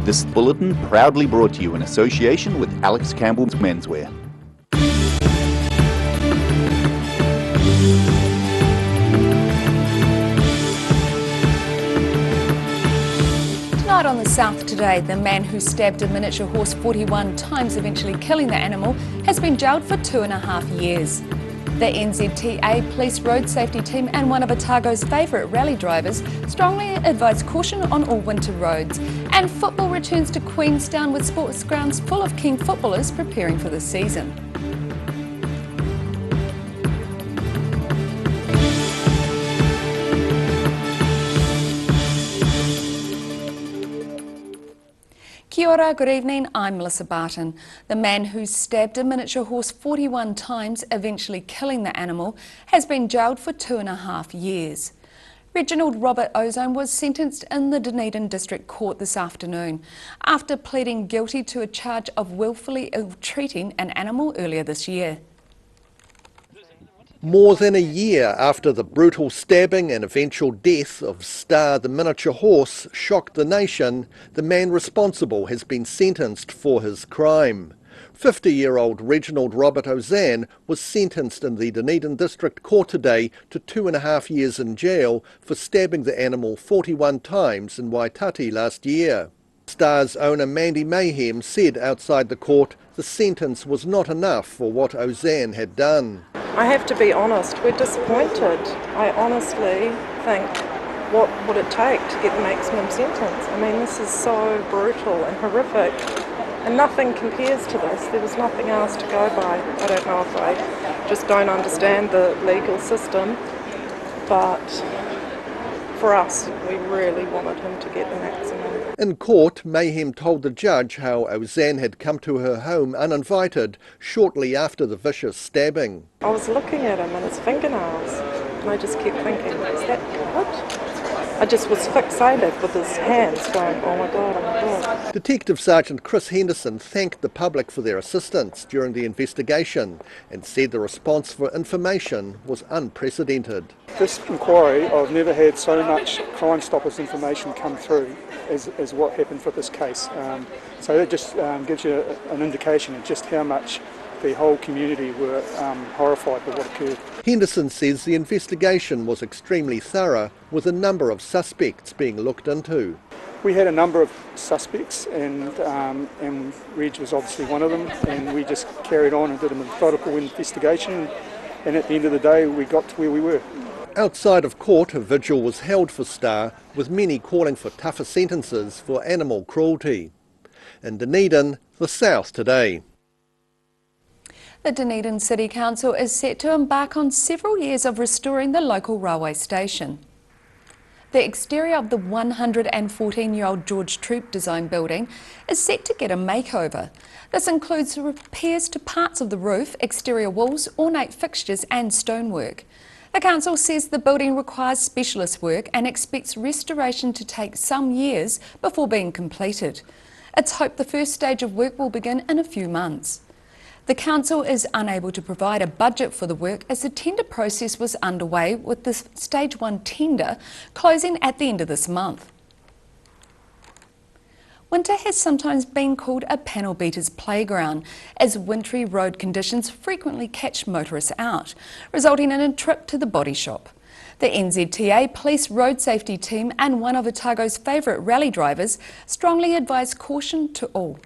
This bulletin proudly brought to you in association with Alex Campbell's Menswear. Tonight on the South Today, the man who stabbed a miniature horse 41 times, eventually killing the animal, has been jailed for 2.5 years. The NZTA Police Road Safety Team and one of Otago's favourite rally drivers strongly advise caution on all winter roads. And football returns to Queenstown with sports grounds full of keen footballers preparing for the season. Kia ora, good evening, I'm Melissa Barton. The man who stabbed a miniature horse 41 times, eventually killing the animal, has been jailed for 2.5 years. Reginald Robert Ozone was sentenced in the Dunedin District Court this afternoon after pleading guilty to a charge of willfully ill-treating an animal earlier this year. More than a year after the brutal stabbing and eventual death of Starr the miniature horse shocked the nation, the man responsible has been sentenced for his crime. 50-year-old Reginald Robert Ozone was sentenced in the Dunedin District Court today to 2.5 years in jail for stabbing the animal 41 times in Waitati last year. Starr's owner Mandy Mayhem said outside the court the sentence was not enough for what Ozone had done. I have to be honest, we're disappointed. I honestly think, what would it take to get the maximum sentence? I mean, this is so brutal and horrific, and nothing compares to this. There was nothing else to go by. I don't know if I just don't understand the legal system, but for us, we really wanted him to get the maximum. In court, Mayhem told the judge how Ozone had come to her home uninvited shortly after the vicious stabbing. I was looking at him and his fingernails, and I just kept thinking, is that good? I just was fixated with his hands going, oh my God, oh my God. Detective Sergeant Chris Henderson thanked the public for their assistance during the investigation and said the response for information was unprecedented. This inquiry, I've never had so much Crime Stoppers information come through as what happened for this case. So that just gives you an indication of just how much the whole community were horrified by what occurred. Henderson says the investigation was extremely thorough, with a number of suspects being looked into. We had a number of suspects, and Reg was obviously one of them, and we just carried on and did a methodical investigation, and at the end of the day we got to where we were. Outside of court, a vigil was held for Starr, with many calling for tougher sentences for animal cruelty. In Dunedin, the South Today. The Dunedin City Council is set to embark on several years of restoring the local railway station. The exterior of the 114-year-old George Troop design building is set to get a makeover. This includes repairs to parts of the roof, exterior walls, ornate fixtures and stonework. The council says the building requires specialist work and expects restoration to take some years before being completed. It's hoped the first stage of work will begin in a few months. The council is unable to provide a budget for the work as the tender process was underway, with the Stage 1 tender closing at the end of this month. Winter has sometimes been called a panel beater's playground, as wintry road conditions frequently catch motorists out, resulting in a trip to the body shop. The NZTA Police Road Safety Team and one of Otago's favourite rally drivers strongly advise caution to all.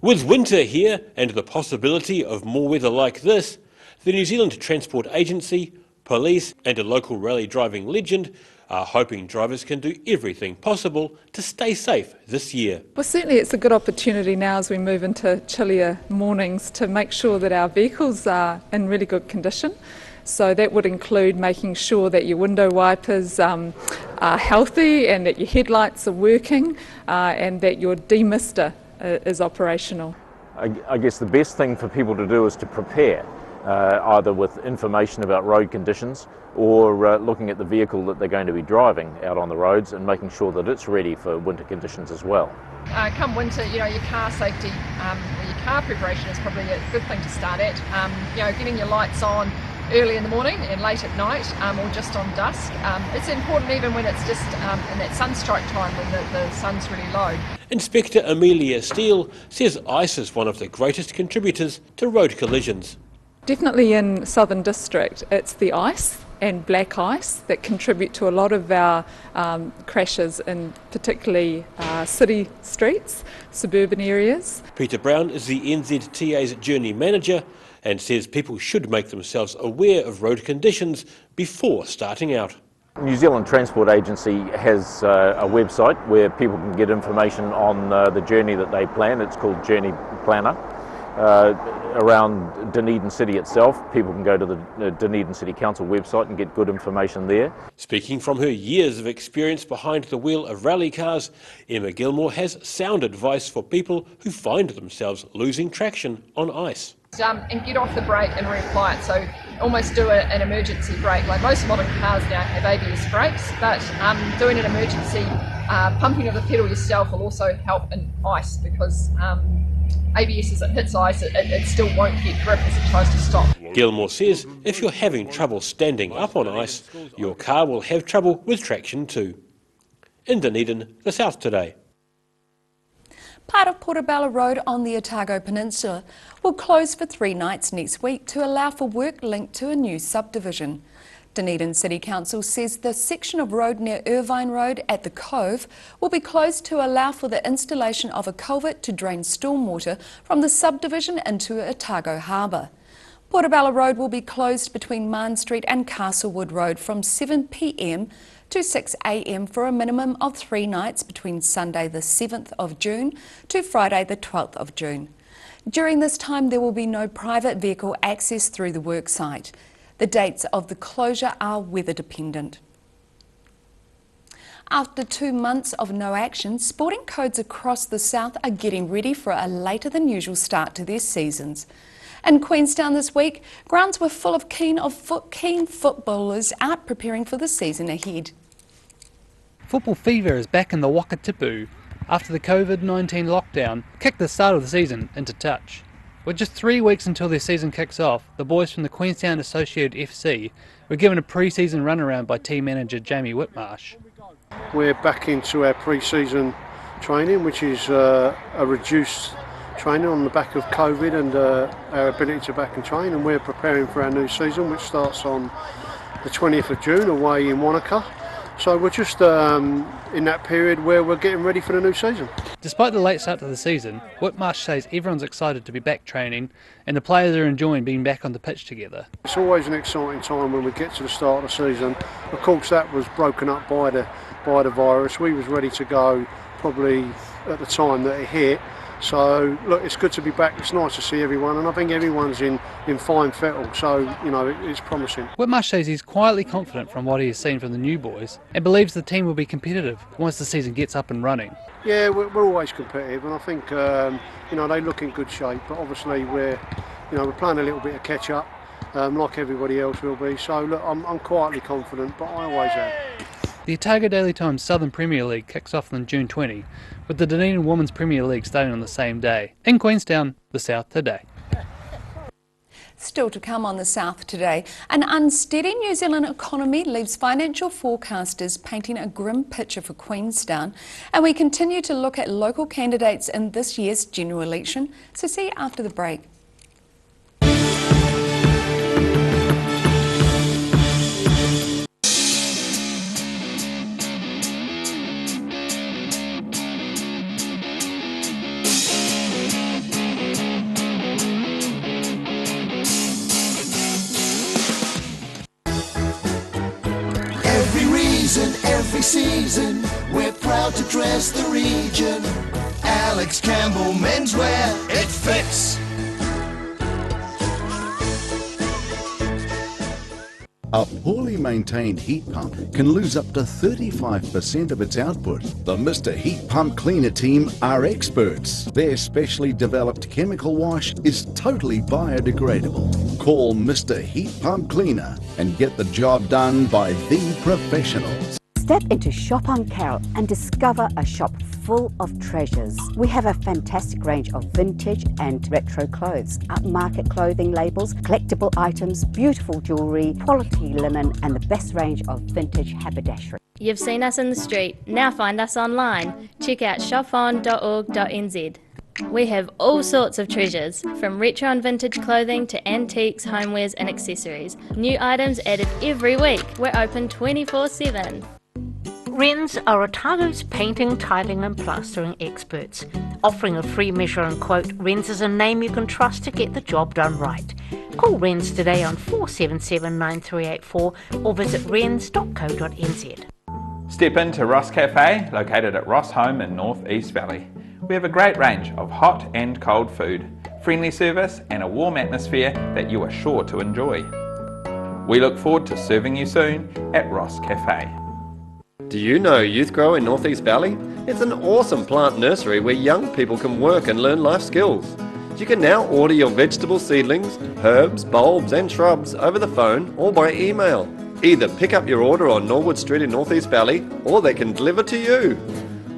With winter here and the possibility of more weather like this, the New Zealand Transport Agency, police and a local rally driving legend are hoping drivers can do everything possible to stay safe this year. Well, certainly it's a good opportunity now as we move into chillier mornings to make sure that our vehicles are in really good condition. So that would include making sure that your window wipers are healthy and that your headlights are working and that your demister is operational. I guess the best thing for people to do is to prepare, either with information about road conditions or looking at the vehicle that they're going to be driving out on the roads and making sure that it's ready for winter conditions as well. Come winter, your car safety, or your car preparation is probably a good thing to start at. Getting your lights on, early in the morning and late at night, or just on dusk. It's important even when it's just in that sunstrike time when the sun's really low. Inspector Amelia Steele says ice is one of the greatest contributors to road collisions. Definitely in Southern District, it's the ice and black ice that contribute to a lot of our crashes in particularly city streets, suburban areas. Peter Brown is the NZTA's Journey Manager and says people should make themselves aware of road conditions before starting out. New Zealand Transport Agency has a website where people can get information on the journey that they plan. It's called Journey Planner. Around Dunedin City itself, people can go to the Dunedin City Council website and get good information there. Speaking from her years of experience behind the wheel of rally cars, Emma Gilmore has sound advice for people who find themselves losing traction on ice. And get off the brake and reapply it, so almost do an emergency brake. Like most modern cars now have ABS brakes, but doing an emergency pumping of the pedal yourself will also help in ice, because ABS, as it hits ice, it still won't get grip as it tries to stop. Gilmore says if you're having trouble standing up on ice, your car will have trouble with traction too. In Dunedin, the South Today. Part of Portobello Road on the Otago Peninsula will close for 3 nights next week to allow for work linked to a new subdivision. Dunedin City Council says the section of road near Irvine Road at the Cove will be closed to allow for the installation of a culvert to drain stormwater from the subdivision into Otago Harbour. Portobello Road will be closed between Marn Street and Castlewood Road from 7 p.m. to 6 a.m. for a minimum of 3 nights between Sunday the 7th of June to Friday the 12th of June. During this time there will be no private vehicle access through the worksite. The dates of the closure are weather dependent. After 2 months of no action, sporting codes across the south are getting ready for a later than usual start to their seasons. In Queenstown this week, grounds were full of keen footballers out preparing for the season ahead. Football fever is back in the Wakatipu after the COVID-19 lockdown kicked the start of the season into touch. With just 3 weeks until their season kicks off, the boys from the Queenstown Associated FC were given a pre-season runaround by team manager Jamie Whitmarsh. We're back into our pre-season training, which is a reduced training on the back of COVID and our ability to back and train, and we're preparing for our new season, which starts on the 20th of June away in Wanaka. So we're just in that period where we're getting ready for the new season. Despite the late start to the season, Whitmarsh says everyone's excited to be back training and the players are enjoying being back on the pitch together. It's always an exciting time when we get to the start of the season. Of course that was broken up by the virus. We was ready to go probably at the time that it hit. So look, it's good to be back. It's nice to see everyone, and I think everyone's in fine fettle, so you know it's promising. Whitmarsh says he's quietly confident from what he has seen from the new boys and believes the team will be competitive once the season gets up and running. Yeah, we're always competitive, and I think you know they look in good shape. But obviously we're playing a little bit of catch up, like everybody else will be. So look, I'm quietly confident, but I always am. The Otago Daily Times Southern Premier League kicks off on June 20, with the Dunedin Women's Premier League starting on the same day. In Queenstown, the South Today. Still to come on the South Today, an unsteady New Zealand economy leaves financial forecasters painting a grim picture for Queenstown, and we continue to look at local candidates in this year's general election, so see you after the break. Every season, we're proud to dress the region. Alex Campbell menswear, it fits. A poorly maintained heat pump can lose up to 35% of its output. The Mr. Heat Pump Cleaner team are experts. Their specially developed chemical wash is totally biodegradable. Call Mr. Heat Pump Cleaner and get the job done by the professionals. Step into Shop on Carroll and discover a shop full of treasures. We have a fantastic range of vintage and retro clothes, upmarket clothing labels, collectible items, beautiful jewellery, quality linen and the best range of vintage haberdashery. You've seen us in the street, now find us online. Check out shopon.org.nz. We have all sorts of treasures, from retro and vintage clothing to antiques, homewares and accessories. New items added every week. We're open 24/7. Wrens are Otago's painting, tiling and plastering experts. Offering a free measure and quote, Wrens is a name you can trust to get the job done right. Call Wrens today on 477-9384 or visit wrens.co.nz. Step into Ross Cafe, located at Ross Home in North East Valley. We have a great range of hot and cold food, friendly service and a warm atmosphere that you are sure to enjoy. We look forward to serving you soon at Ross Cafe. Do you know Youth Grow in North East Valley? It's an awesome plant nursery where young people can work and learn life skills. You can now order your vegetable seedlings, herbs, bulbs and shrubs over the phone or by email. Either pick up your order on Norwood Street in North East Valley or they can deliver to you.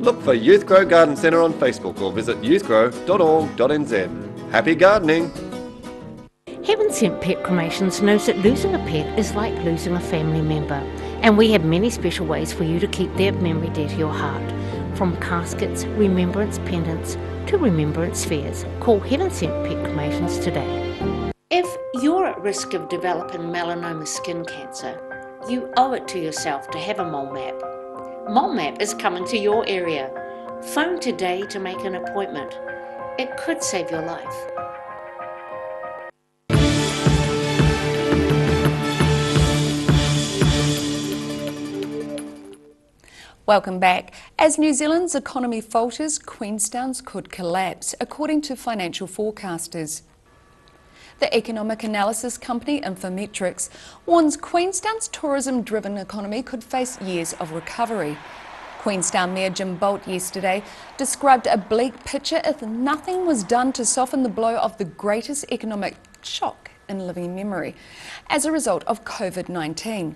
Look for Youth Grow Garden Centre on Facebook or visit youthgrow.org.nz. Happy gardening! Heaven Sent Pet Cremations knows that losing a pet is like losing a family member, and we have many special ways for you to keep their memory dear to your heart. From caskets, remembrance pendants to remembrance spheres. Call Heaven Sent Pet Cremations today. If you're at risk of developing melanoma skin cancer, you owe it to yourself to have a mole map. Mole Map is coming to your area. Phone today to make an appointment. It could save your life. Welcome back. As New Zealand's economy falters, Queenstown's could collapse, according to financial forecasters. The economic analysis company Infometrics warns Queenstown's tourism-driven economy could face years of recovery. Queenstown Mayor Jim Bolt yesterday described a bleak picture if nothing was done to soften the blow of the greatest economic shock in living memory as a result of COVID-19.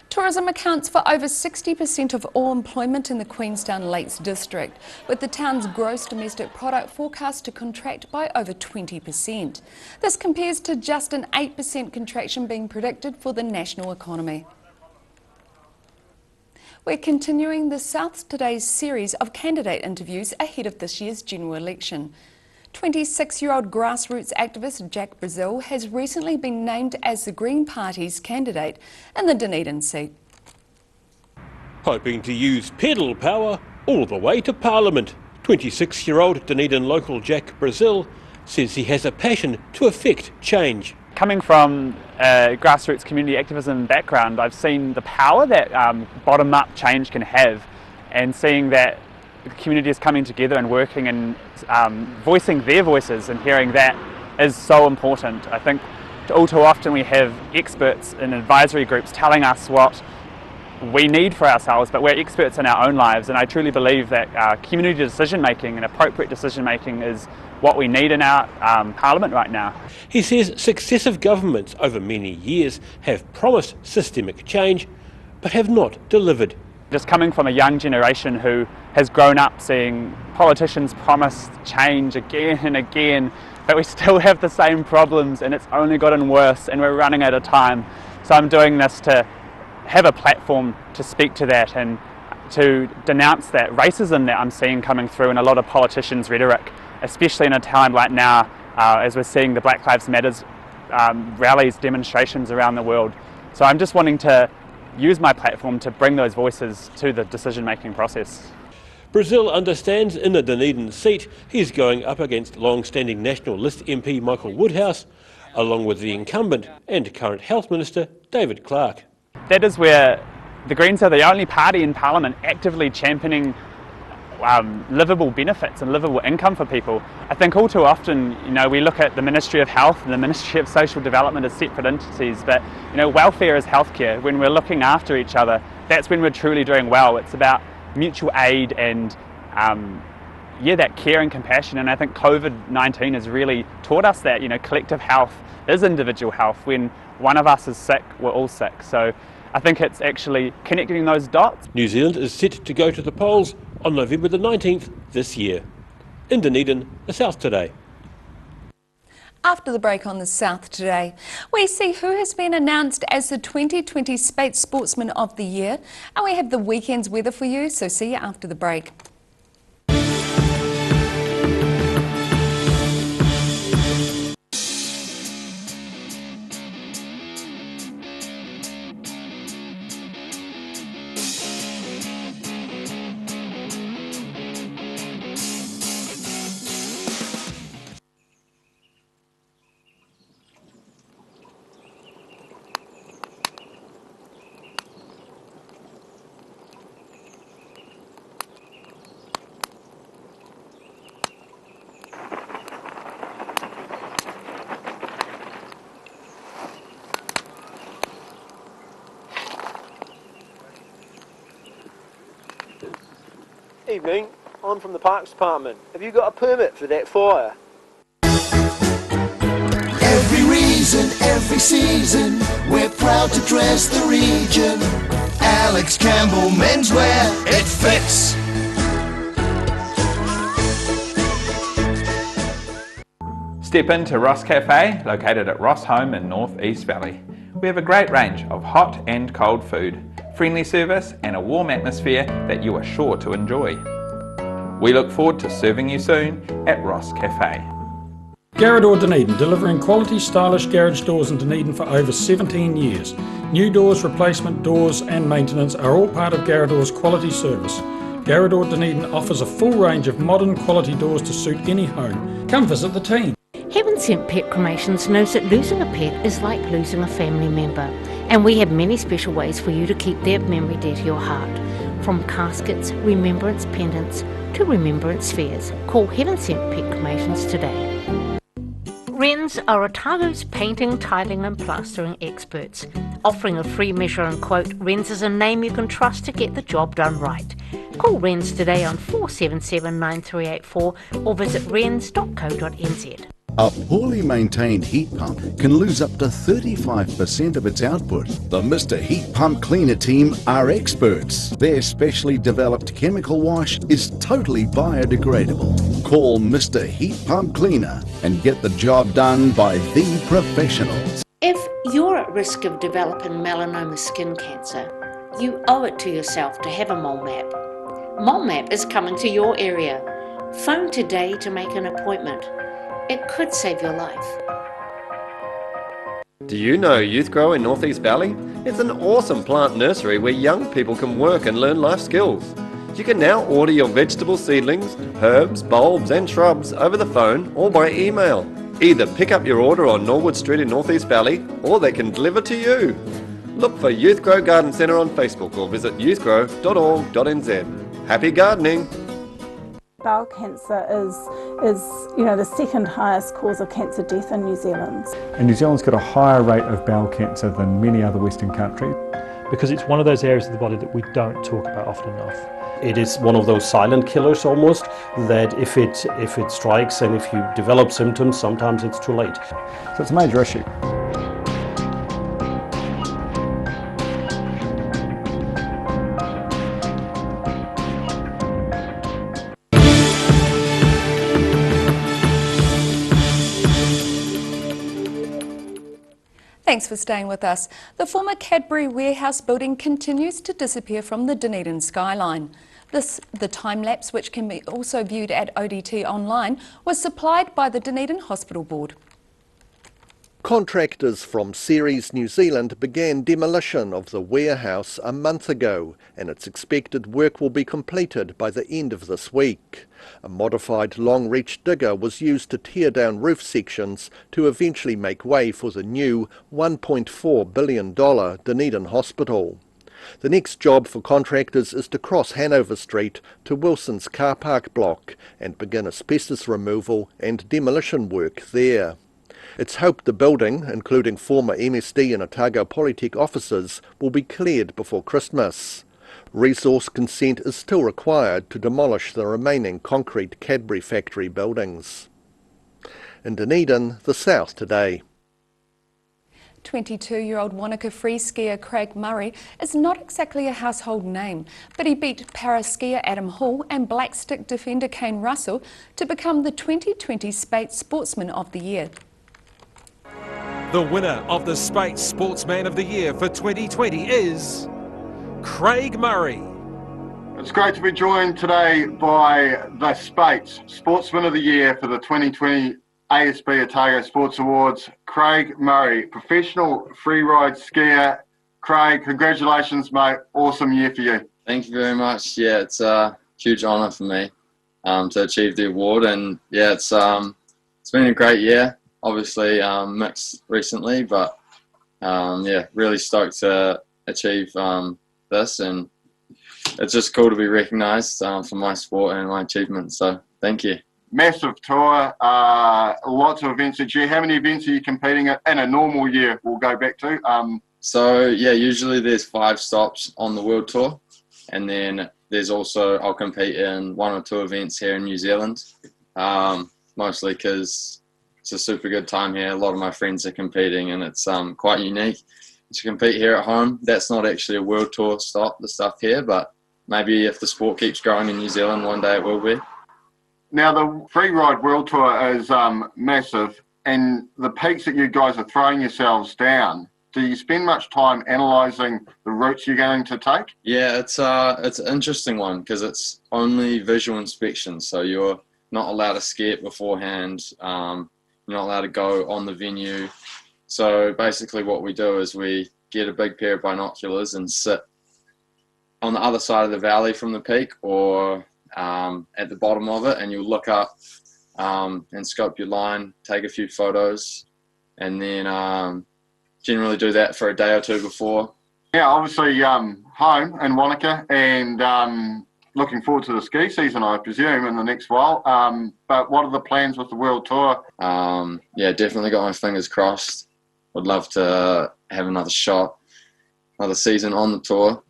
Tourism accounts for over 60% of all employment in the Queenstown Lakes district, with the town's gross domestic product forecast to contract by over 20%. This compares to just an 8% contraction being predicted for the national economy. We're continuing the South Today's series of candidate interviews ahead of this year's general election. 26-year-old grassroots activist Jack Brazil has recently been named as the Green Party's candidate in the Dunedin seat. Hoping to use pedal power all the way to Parliament, 26-year-old Dunedin local Jack Brazil says he has a passion to effect change. Coming from a grassroots community activism background, I've seen the power that bottom-up change can have, and seeing that the community is coming together and working and voicing their voices and hearing that is so important. I think all too often we have experts in advisory groups telling us what we need for ourselves, but we're experts in our own lives, and I truly believe that community decision making and appropriate decision making is what we need in our Parliament right now. He says successive governments over many years have promised systemic change but have not delivered. Just coming from a young generation who has grown up seeing politicians promise change again and again, but we still have the same problems and it's only gotten worse and we're running out of time. So I'm doing this to have a platform to speak to that and to denounce that racism that I'm seeing coming through in a lot of politicians' rhetoric, especially in a time like now as we're seeing the Black Lives Matter rallies, demonstrations around the world. So I'm just wanting to use my platform to bring those voices to the decision-making process. Brazil understands in the Dunedin seat he's going up against long-standing National List MP Michael Woodhouse, along with the incumbent and current Health Minister David Clark. That is where the Greens are the only party in Parliament actively championing livable benefits and livable income for people. I think all too often, we look at the Ministry of Health and the Ministry of Social Development as separate entities, but welfare is healthcare. When we're looking after each other, that's when we're truly doing well. It's about mutual aid and that care and compassion, and I think COVID-19 has really taught us that, collective health is individual health. When one of us is sick, we're all sick. So I think it's actually connecting those dots. New Zealand is set to go to the polls on November the 19th this year. In Dunedin, the South Today. After the break on the South Today, we see who has been announced as the 2020 Spate Sportsman of the Year, and we have the weekend's weather for you, so see you after the break. Evening, I'm from the Parks Department. Have you got a permit for that fire? Every reason, every season, we're proud to dress the region. Alex Campbell Menswear, it fits. Step into Ross Cafe, located at Ross Home in North East Valley. We have a great range of hot and cold food, friendly service and a warm atmosphere that you are sure to enjoy. We look forward to serving you soon at Ross Cafe. Garrador Dunedin, delivering quality stylish garage doors in Dunedin for over 17 years. New doors, replacement doors and maintenance are all part of Garrador's quality service. Garrador Dunedin offers a full range of modern quality doors to suit any home. Come visit the team. Heaven Sent Pet Cremations knows that losing a pet is like losing a family member, and we have many special ways for you to keep their memory dear to your heart. From caskets, remembrance pendants to remembrance spheres. Call Heaven Sent Pet Cremations today. Wrens are Otago's painting, tiling and plastering experts. Offering a free measure and quote, Wrens is a name you can trust to get the job done right. Call Wrens today on 477 9384 or visit wrens.co.nz. A poorly maintained heat pump can lose up to 35% of its output. The Mr. Heat Pump Cleaner team are experts. Their specially developed chemical wash is totally biodegradable. Call Mr. Heat Pump Cleaner and get the job done by the professionals. If you're at risk of developing melanoma skin cancer, you owe it to yourself to have a mole map. Mole map is coming to your area. Phone today to make an appointment. It could save your life. Do you know Youth Grow in North East Valley? It's an awesome plant nursery where young people can work and learn life skills. You can now order your vegetable seedlings, herbs, bulbs and shrubs over the phone or by email. Either pick up your order on Norwood Street in North East Valley or they can deliver to you. Look for Youth Grow Garden Centre on Facebook or visit youthgrow.org.nz. Happy gardening! Bowel cancer is the second highest cause of cancer death in New Zealand. And New Zealand's got a higher rate of bowel cancer than many other Western countries. Because it's one of those areas of the body that we don't talk about often enough. It is one of those silent killers almost, that if it strikes and if you develop symptoms, sometimes it's too late. So it's a major issue. Thanks for staying with us. The former Cadbury Warehouse building continues to disappear from the Dunedin skyline. The time-lapse, which can be also viewed at ODT online, was supplied by the Dunedin Hospital Board. Contractors from Ceres New Zealand began demolition of the warehouse a month ago, and it's expected work will be completed by the end of this week. A modified long-reach digger was used to tear down roof sections to eventually make way for the new $1.4 billion Dunedin Hospital. The next job for contractors is to cross Hanover Street to Wilson's car park block and begin asbestos removal and demolition work there. It's hoped the building, including former MSD and Otago Polytech offices, will be cleared before Christmas. Resource consent is still required to demolish the remaining concrete Cadbury factory buildings. In Dunedin, the South Today. 22-year-old Wanaka free skier Craig Murray is not exactly a household name, but he beat para-skier Adam Hall and black stick defender Kane Russell to become the 2020 Speight's Sportsman of the Year. The winner of the Speight's Sportsman of the Year for 2020 is Craig Murray. It's great to be joined today by the Speight's Sportsman of the Year for the 2020 ASB Otago Sports Awards, Craig Murray, professional freeride skier. Craig, congratulations, mate. Awesome year for you. Thank you very much. Yeah, it's a huge honour for me to achieve the award, and yeah, it's been a great year. Obviously, mixed recently, but yeah, really stoked to achieve this, and it's just cool to be recognised for my sport and my achievements. So, thank you. Massive tour, lots of events each year. How many events are you competing at in a normal year? We'll go back to. So yeah, usually there's 5 stops on the world tour, and then there's also I'll compete in 1 or 2 events here in New Zealand, mostly because it's a super good time here. A lot of my friends are competing, and it's quite unique to compete here at home. That's not actually a world tour stop, the stuff here, but maybe if the sport keeps growing in New Zealand, one day it will be. Now, the Freeride World Tour is massive, and the peaks that you guys are throwing yourselves down, do you spend much time analysing the routes you're going to take? Yeah, it's an interesting one because it's only visual inspection, so you're not allowed to ski it beforehand. You're not allowed to go on the venue. So basically what we do is we get a big pair of binoculars and sit on the other side of the valley from the peak, or at the bottom of it, and you'll look up and scope your line, take a few photos, and then generally do that for a day or 2 before. Yeah, obviously home in Wanaka, and looking forward to the ski season, I presume, in the next while. But what are the plans with the World Tour? Yeah, definitely got my fingers crossed. Would love to have another shot, another season on the tour.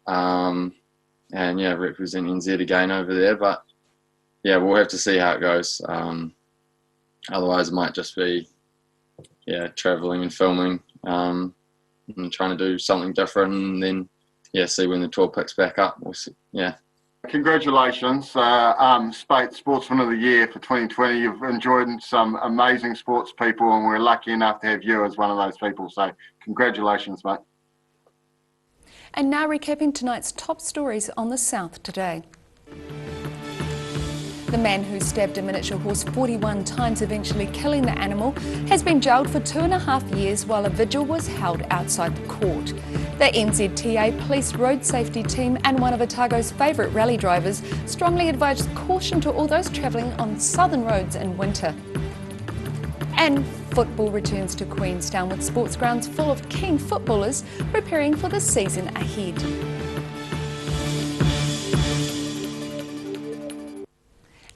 And yeah, represent NZ again over there, but yeah, we'll have to see how it goes. Otherwise it might just be traveling and filming, and trying to do something different, and then see when the tour picks back up. We'll see. Yeah. Congratulations, Speight's Sportsman of the Year for 2020. You've enjoyed some amazing sports people, and we're lucky enough to have you as one of those people, so congratulations, mate. And now recapping tonight's top stories on the South today. The man who stabbed a miniature horse 41 times, eventually killing the animal, has been jailed for 2.5 years while a vigil was held outside the court. The NZTA Police Road Safety Team and one of Otago's favourite rally drivers strongly advised caution to all those travelling on southern roads in winter. And football returns to Queenstown with sports grounds full of keen footballers preparing for the season ahead.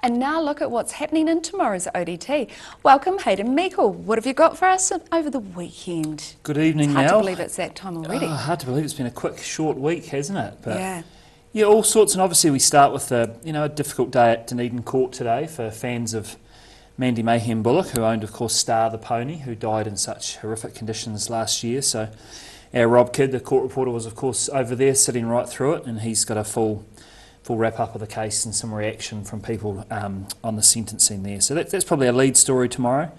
And now look at what's happening in tomorrow's ODT. Welcome Hayden Meikle. What have you got for us over the weekend? Good evening, Mel. Mel. Hard to believe it's that time already. Hard to believe it's been a quick, short week, hasn't it? But yeah, all sorts. And obviously we start with a difficult day at Dunedin Court today for fans of Mandy Mayhem Bullock, who owned, of course, Starr the pony, who died in such horrific conditions last year. So our Rob Kidd, the court reporter, was, of course, over there sitting right through it, and he's got a full wrap-up of the case and some reaction from people on the sentencing there. So that's probably a lead story tomorrow.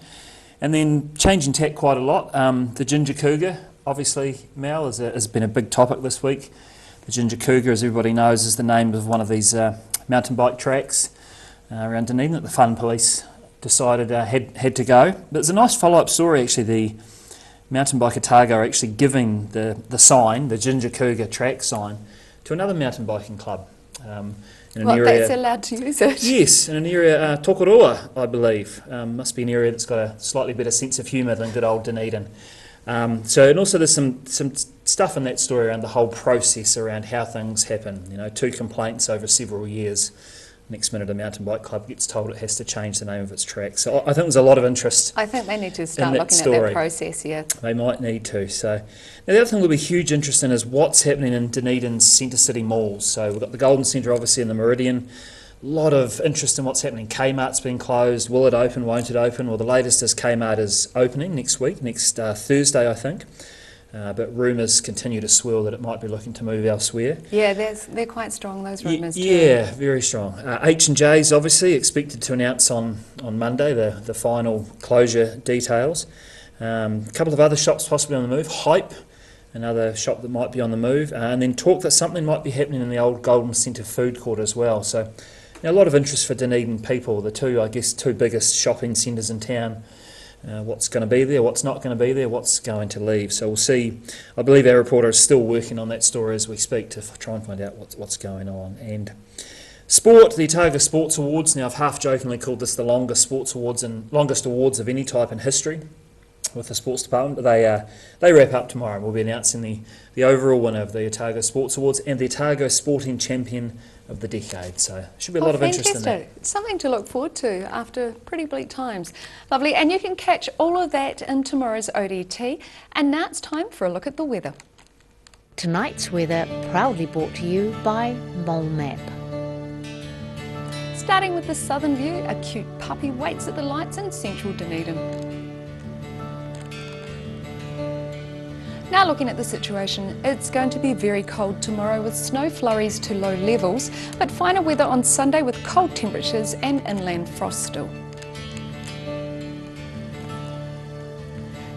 And then changing tack quite a lot, the Ginger Cougar, obviously, Mel, has been a big topic this week. The Ginger Cougar, as everybody knows, is the name of one of these mountain bike tracks around Dunedin that the Fun Police decided had to go. But it's a nice follow-up story, actually. The Mountain Bike Otago are actually giving the sign, the Ginger Cougar track sign, to another mountain biking club. In an area, that's allowed to use it? Yes, in an area, Tokoroa, I believe. Must be an area that's got a slightly better sense of humour than good old Dunedin. And also there's some stuff in that story around the whole process around how things happen. 2 complaints over several years. Next minute a mountain bike club gets told it has to change the name of its track. So I think there's a lot of interest. I think they need to start looking story. at that process, yeah. They might need to. So now the other thing we'll be huge interest in is what's happening in Dunedin's Centre City malls. So we've got the Golden Centre obviously in the Meridian. A lot of interest in what's happening. Kmart's been closed. Will it open? Won't it open? Well, the latest is Kmart is opening next week, next Thursday, I think. but rumours continue to swirl that it might be looking to move elsewhere. Yeah, they're quite strong, those rumours too. Yeah, very strong. H&J's obviously expected to announce on Monday the final closure details. A couple of other shops possibly on the move. Hype, another shop that might be on the move, and then talk that something might be happening in the old Golden Centre food court as well. So a lot of interest for Dunedin people, the two biggest shopping centres in town. What's going to be there, what's not going to be there, what's going to leave. So we'll see. I believe our reporter is still working on that story as we speak to try and find out what's going on. And sport, the Otago Sports Awards. Now I've half jokingly called this the longest sports awards and longest awards of any type in history with the sports department, but they wrap up tomorrow. We'll be announcing the overall winner of the Otago Sports Awards and the Otago Sporting Champion of the decade. So there should be a lot of interest in that. It's something to look forward to after pretty bleak times. Lovely, and you can catch all of that in tomorrow's ODT. And now it's time for a look at the weather. Tonight's weather proudly brought to you by Mole Map. Starting with the southern view, a cute puppy waits at the lights in central Dunedin. Now looking at the situation, it's going to be very cold tomorrow with snow flurries to low levels, but finer weather on Sunday with cold temperatures and inland frost still.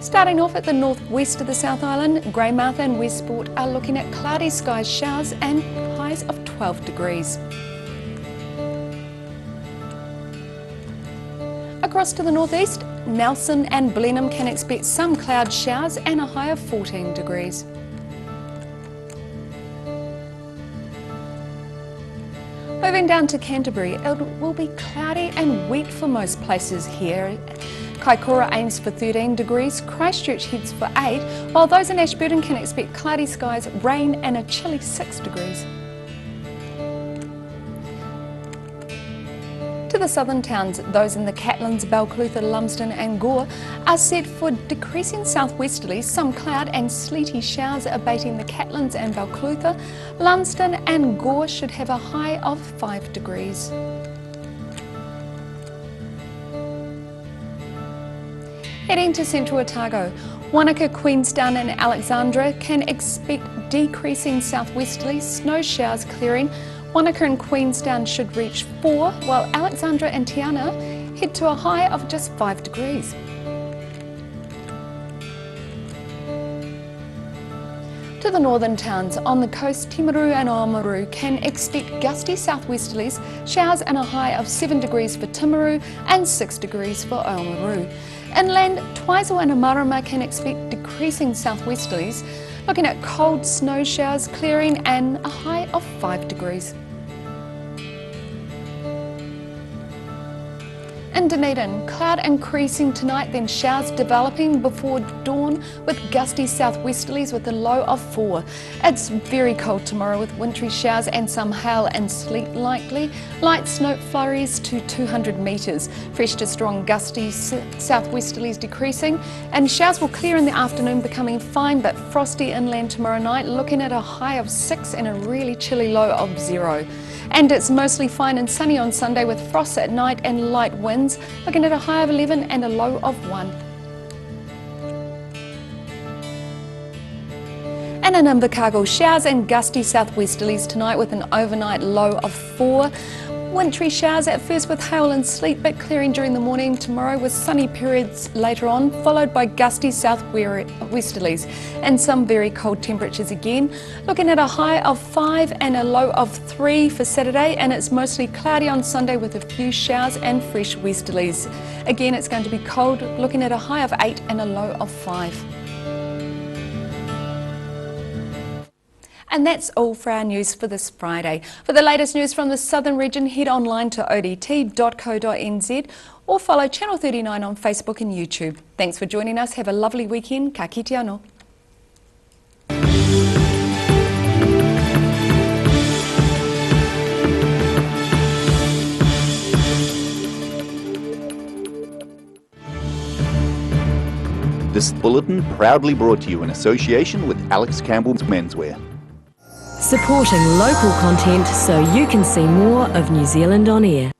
Starting off at the northwest of the South Island, Greymouth and Westport are looking at cloudy skies, showers and highs of 12 degrees. Across to the northeast, Nelson and Blenheim can expect some cloud showers and a high of 14 degrees. Moving down to Canterbury, it will be cloudy and wet for most places here. Kaikoura aims for 13 degrees, Christchurch heads for 8, while those in Ashburton can expect cloudy skies, rain and a chilly 6 degrees. To the southern towns, those in the Catlins, Balclutha, Lumsden and Gore are set for decreasing southwesterlies, some cloud and sleety showers abating the Catlins and Balclutha. Lumsden and Gore should have a high of 5 degrees. Heading to central Otago, Wanaka, Queenstown and Alexandra can expect decreasing southwesterlies, snow showers clearing. Wanaka and Queenstown should reach 4, while Alexandra and Tiana head to a high of just 5 degrees. To the northern towns, on the coast, Timaru and Oamaru can expect gusty southwesterlies, showers and a high of 7 degrees for Timaru and 6 degrees for Oamaru. Inland, Twizel and Amarama can expect decreasing southwesterlies, looking at cold snow showers clearing and a high of 5 degrees. In Dunedin, cloud increasing tonight, then showers developing before dawn with gusty southwesterlies with a low of 4. It's very cold tomorrow with wintry showers and some hail and sleet likely. Light snow flurries to 200 metres. Fresh to strong gusty southwesterlies decreasing, and showers will clear in the afternoon, becoming fine but frosty inland tomorrow night, looking at a high of 6 and a really chilly low of 0. And it's mostly fine and sunny on Sunday with frost at night and light winds, looking at a high of 11 and a low of 1. And in Invercargill, showers and gusty southwesterlies tonight with an overnight low of 4. Wintry showers at first with hail and sleet, but clearing during the morning tomorrow with sunny periods later on, followed by gusty southwesterlies and some very cold temperatures again. Looking at a high of 5 and a low of 3 for Saturday, and it's mostly cloudy on Sunday with a few showers and fresh westerlies. Again, it's going to be cold, looking at a high of 8 and a low of 5. And that's all for our news for this Friday. For the latest news from the southern region, head online to odt.co.nz or follow Channel 39 on Facebook and YouTube. Thanks for joining us. Have a lovely weekend. Ka kite anō. This bulletin proudly brought to you in association with Alex Campbell's Menswear. Supporting local content so you can see more of New Zealand on air.